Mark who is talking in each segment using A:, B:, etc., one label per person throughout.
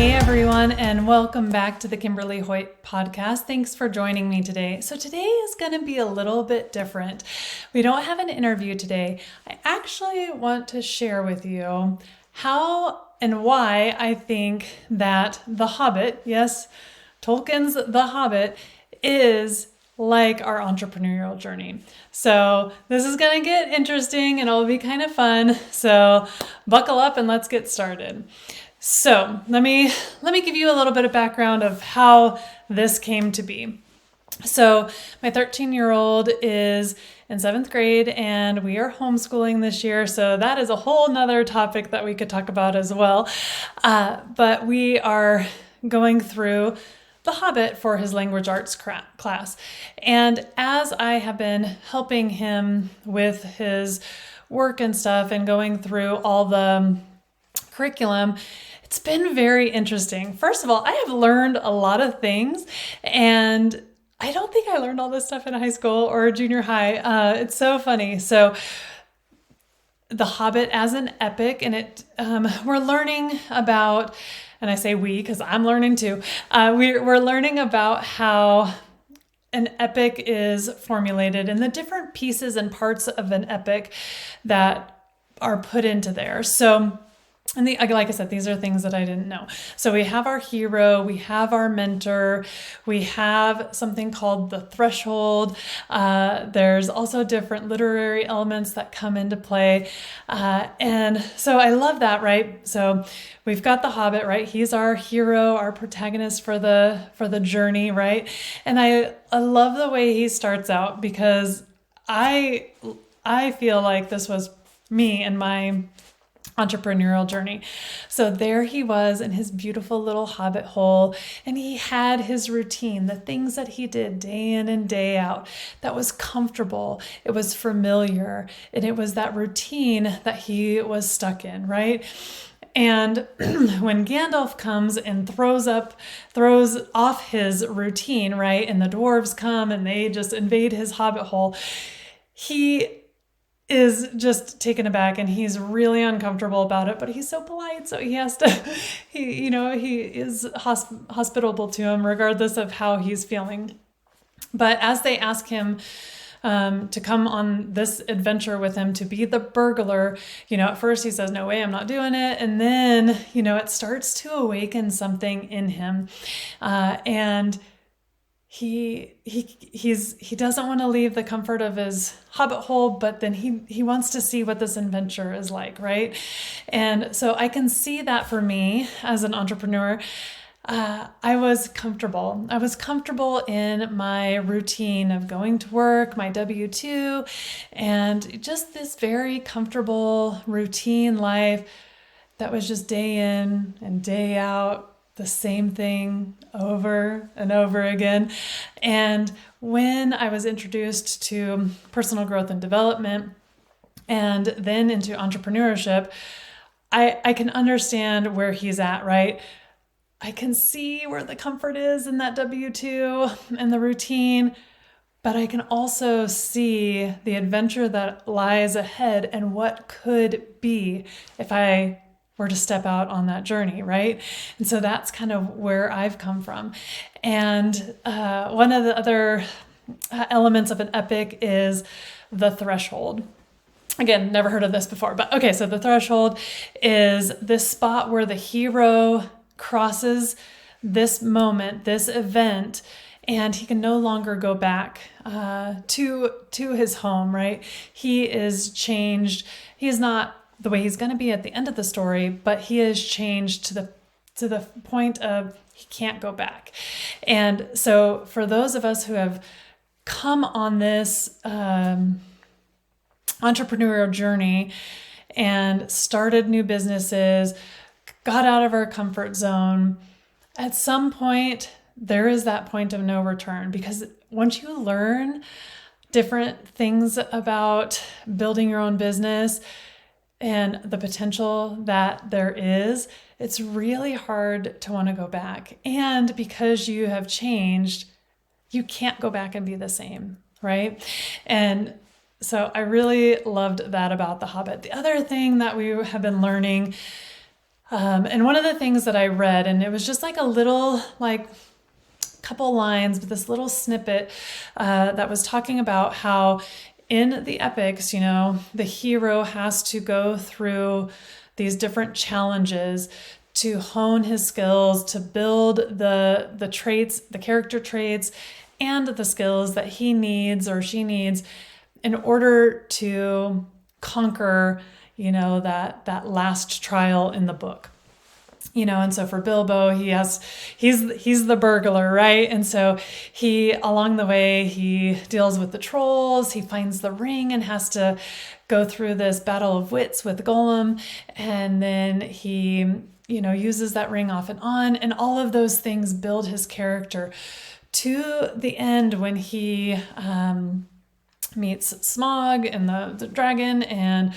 A: Hey everyone, and welcome back to the Kimberly Hoyt podcast. Thanks for joining me today. So today is going to be a little bit different. We don't have an interview today. I actually want to share with you how and why I think that The Hobbit, yes, Tolkien's The Hobbit, is like our entrepreneurial journey. So this is going to get interesting and it'll be kind of fun. So buckle up and let's get started. So let me give you a little bit of background of how this came to be. So my 13-year-old is in 7th grade and we are homeschooling this year. So that is a whole nother topic that we could talk about as well. But we are going through The Hobbit for his language arts class. And as I have been helping him with his work and stuff and going through all the curriculum, it's been very interesting. First of all, I have learned a lot of things, and I don't think I learned all this stuff in high school or junior high. It's so funny. So The Hobbit as an epic, and we're learning about, and I say we because I'm learning too, we're learning about how an epic is formulated and the different pieces and parts of an epic that are put into there. So like I said, these are things that I didn't know. So we have our hero, we have our mentor, we have something called the threshold. There's also different literary elements that come into play. And so I love that, right? So we've got the Hobbit, right? He's our hero, our protagonist for the journey, right? And I love the way he starts out because I feel like this was me and my entrepreneurial journey. So there he was in his beautiful little hobbit hole, and he had his routine, the things that he did day in and day out that was comfortable, it was familiar, and it was that routine that he was stuck in, right? And when Gandalf comes and throws off his routine, right, and the dwarves come and they just invade his hobbit hole, he is just taken aback and he's really uncomfortable about it, but he's so polite. So he has to, he is hospitable to him regardless of how he's feeling. But as they ask him to come on this adventure with him to be the burglar, at first he says, no way, I'm not doing it. And then, it starts to awaken something in him. And he doesn't want to leave the comfort of his hobbit hole, but then he wants to see what this adventure is like, right? And so I can see that for me as an entrepreneur. I was comfortable. I was comfortable in my routine of going to work, my W-2, and just this very comfortable routine life that was just day in and day out, the same thing over and over again. And when I was introduced to personal growth and development and then into entrepreneurship, I can understand where he's at, right? I can see where the comfort is in that W-2 and the routine, but I can also see the adventure that lies ahead and what could be if I were to step out on that journey, right? And so that's kind of where I've come from. And one of the other elements of an epic is the threshold. Again, never heard of this before, but okay, so the threshold is this spot where the hero crosses this moment, this event, and he can no longer go back to his home, right? He is changed. He is not the way he's going to be at the end of the story, but he is changed to the point of he can't go back. And so for those of us who have come on this entrepreneurial journey and started new businesses, got out of our comfort zone, at some point there is that point of no return, because once you learn different things about building your own business and the potential that there is, it's really hard to want to go back. And because you have changed, you can't go back and be the same, right? And so I really loved that about The Hobbit. The other thing that we have been learning And one of the things that I read, and it was just like a little, like couple lines, but this little snippet that was talking about how in the epics, the hero has to go through these different challenges to hone his skills, to build the traits, the character traits, and the skills that he needs or she needs in order to conquer, that last trial in the book. And so for Bilbo, he's the burglar, right? And so along the way, he deals with the trolls, he finds the ring and has to go through this battle of wits with Gollum. And then he, uses that ring off and on, and all of those things build his character to the end when he meets Smaug and the dragon and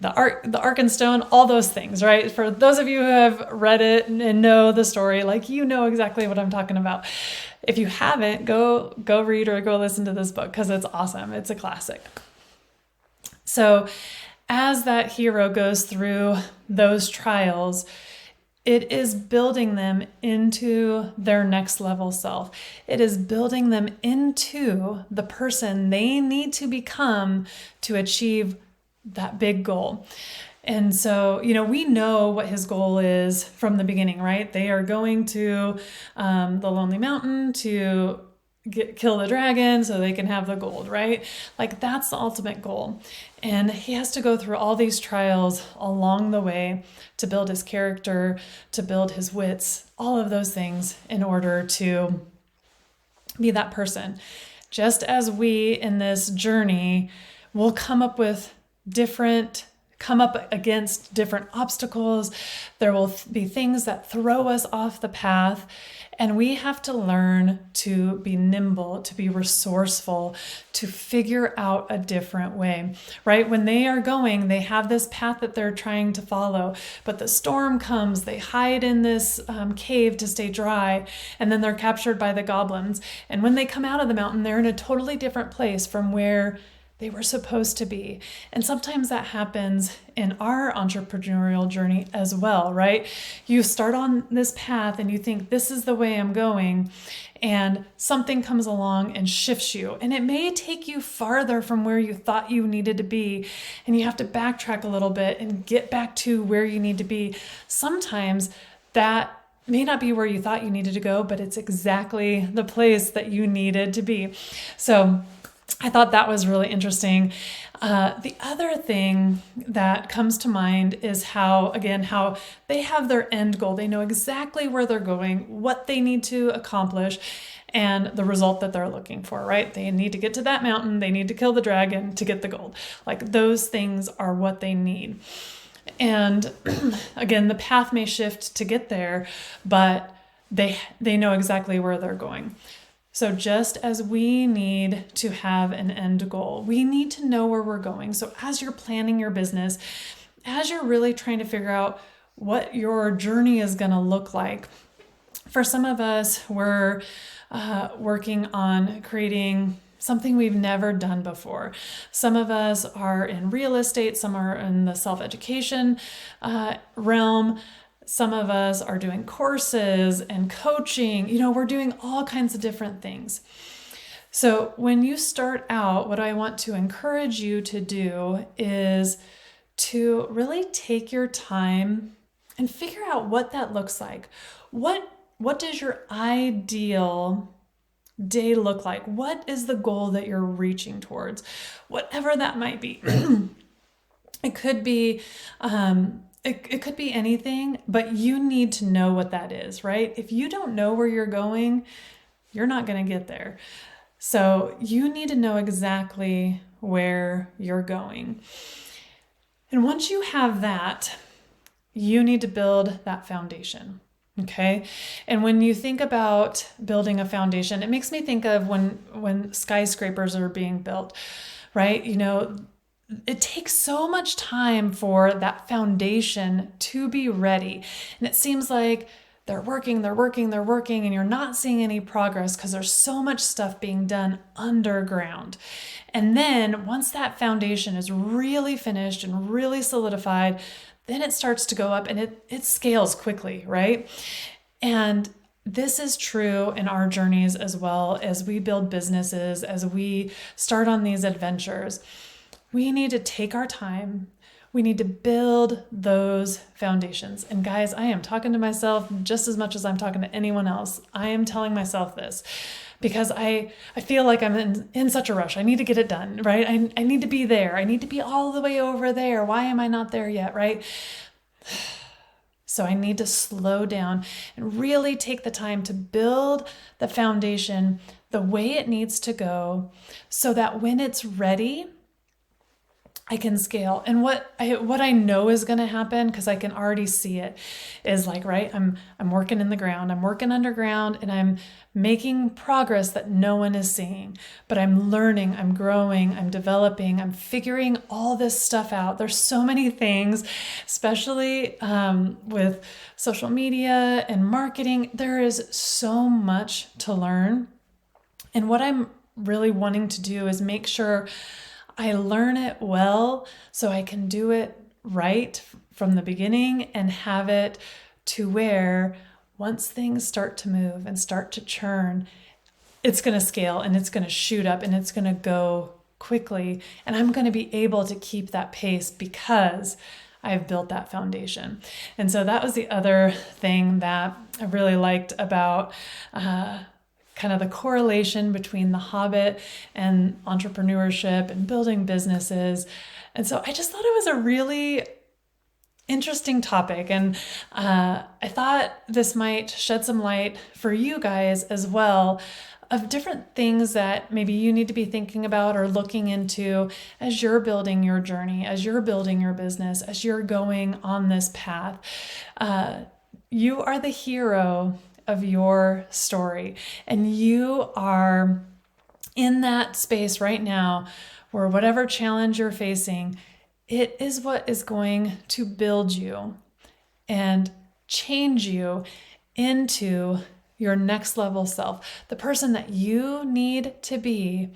A: the Arkenstone, all those things, right? For those of you who have read it and know the story, exactly what I'm talking about. If you haven't, go read or go listen to this book because it's awesome. It's a classic. So as that hero goes through those trials, it is building them into their next level self. It is building them into the person they need to become to achieve that big goal. And so, we know what his goal is from the beginning, right? They are going to the Lonely Mountain to kill the dragon so they can have the gold, right? That's the ultimate goal. And he has to go through all these trials along the way to build his character, to build his wits, all of those things in order to be that person. Just as we in this journey will come up against different obstacles. There will be things that throw us off the path, and we have to learn to be nimble, to be resourceful, to figure out a different way, right? When they are going, they have this path that they're trying to follow, but the storm comes, they hide in this cave to stay dry, and then they're captured by the goblins. And when they come out of the mountain, they're in a totally different place from where they were supposed to be. And sometimes that happens in our entrepreneurial journey as well, right? You start on this path and you think, this is the way I'm going, and something comes along and shifts you. And it may take you farther from where you thought you needed to be, and you have to backtrack a little bit and get back to where you need to be. Sometimes that may not be where you thought you needed to go, but it's exactly the place that you needed to be. So I thought that was really interesting. The other thing that comes to mind is how they have their end goal. They know exactly where they're going, what they need to accomplish, and the result that they're looking for, right? They need to get to that mountain. They need to kill the dragon to get the gold. Those things are what they need. And again, the path may shift to get there, but they know exactly where they're going. So just as we need to have an end goal, we need to know where we're going. So as you're planning your business, as you're really trying to figure out what your journey is going to look like, for some of us, we're working on creating something we've never done before. Some of us are in real estate, some are in the self-education realm. Some of us are doing courses and coaching. We're doing all kinds of different things. So when you start out, what I want to encourage you to do is to really take your time and figure out what that looks like. What does your ideal day look like? What is the goal that you're reaching towards? Whatever that might be. It could be It could be anything, but you need to know what that is, right? If you don't know where you're going, you're not going to get there. So you need to know exactly where you're going. And once you have that, you need to build that foundation. Okay. And when you think about building a foundation, it makes me think of when skyscrapers are being built, right? It takes so much time for that foundation to be ready. And it seems like they're working, and you're not seeing any progress because there's so much stuff being done underground. And then once that foundation is really finished and really solidified, then it starts to go up and it scales quickly, right? And this is true in our journeys as well as we build businesses, as we start on these adventures. We need to take our time. We need to build those foundations. And guys, I am talking to myself just as much as I'm talking to anyone else. I am telling myself this because I feel like I'm in such a rush. I need to get it done, right? I need to be there. I need to be all the way over there. Why am I not there yet, right? So I need to slow down and really take the time to build the foundation the way it needs to go so that when it's ready, I can scale. And what I know is going to happen, because I can already see it, is like, right, I'm working in the ground, I'm working underground, and I'm making progress that no one is seeing. But I'm learning, I'm growing, I'm developing, I'm figuring all this stuff out. There's so many things, especially with social media and marketing. There is so much to learn. And what I'm really wanting to do is make sure I learn it well so I can do it right from the beginning and have it to where once things start to move and start to churn, it's going to scale and it's going to shoot up and it's going to go quickly. And I'm going to be able to keep that pace because I've built that foundation. And so that was the other thing that I really liked about kind of the correlation between the Hobbit and entrepreneurship and building businesses. And so I just thought it was a really interesting topic. And I thought this might shed some light for you guys as well of different things that maybe you need to be thinking about or looking into as you're building your journey, as you're building your business, as you're going on this path. You are the hero of your story. And you are in that space right now where whatever challenge you're facing, it is what is going to build you and change you into your next level self, the person that you need to be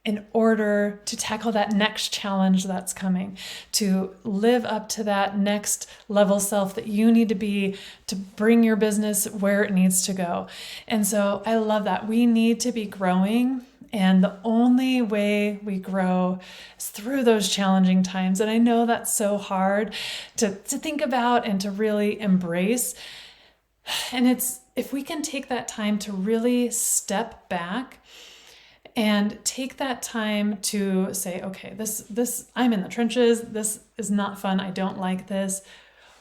A: in order to tackle that next challenge that's coming, to live up to that next level self that you need to be to bring your business where it needs to go. And so I love that. We need to be growing, and the only way we grow is through those challenging times. And I know that's so hard to think about and to really embrace. And it's if we can take that time to really step back and take that time to say, okay, this I'm in the trenches. This is not fun. I don't like this.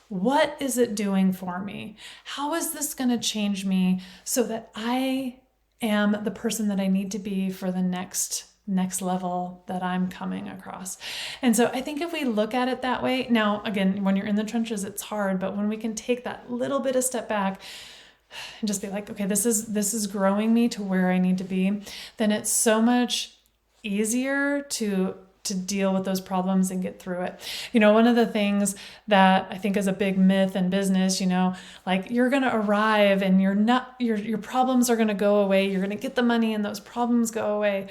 A: What is it doing for me? How is this going to change me so that I am the person that I need to be for the next level that I'm coming across? And so I think if we look at it that way, now, again, when you're in the trenches, it's hard, but when we can take that little bit of step back and just be like, okay, this is growing me to where I need to be, then it's so much easier to deal with those problems and get through it. One of the things that I think is a big myth in business, like you're going to arrive and your problems are going to go away. You're going to get the money and those problems go away.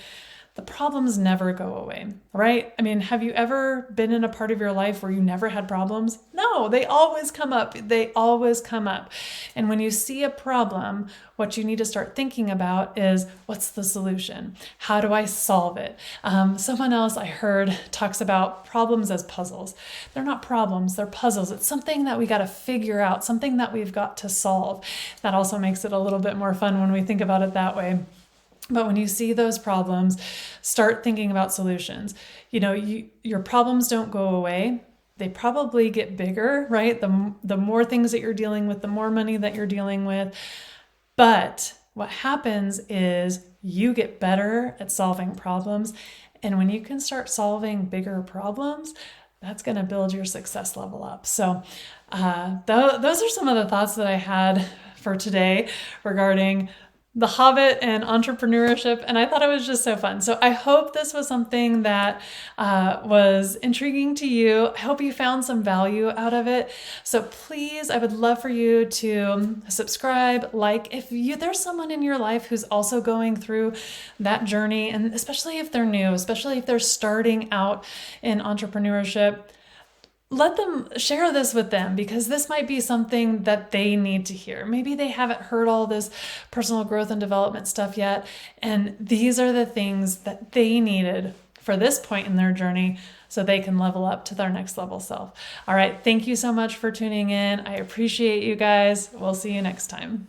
A: The problems never go away, right? I mean, have you ever been in a part of your life where you never had problems? No, they always come up. They always come up. And when you see a problem, what you need to start thinking about is, what's the solution? How do I solve it? Someone else I heard talks about problems as puzzles. They're not problems, they're puzzles. It's something that we got to figure out, something that we've got to solve. That also makes it a little bit more fun when we think about it that way. But when you see those problems, start thinking about solutions. Your problems don't go away. They probably get bigger, right? The more things that you're dealing with, the more money that you're dealing with. But what happens is you get better at solving problems. And when you can start solving bigger problems, that's going to build your success level up. So those are some of the thoughts that I had for today regarding The Hobbit and entrepreneurship, and I thought it was just so fun. So I hope this was something that was intriguing to you. I hope you found some value out of it. So please, I would love for you to subscribe, like, if there's someone in your life who's also going through that journey, and especially if they're new, especially if they're starting out in entrepreneurship. let them share this with them, because this might be something that they need to hear. Maybe they haven't heard all this personal growth and development stuff yet, and these are the things that they needed for this point in their journey so they can level up to their next level self. All right, thank you so much for tuning in. I appreciate you guys. We'll see you next time.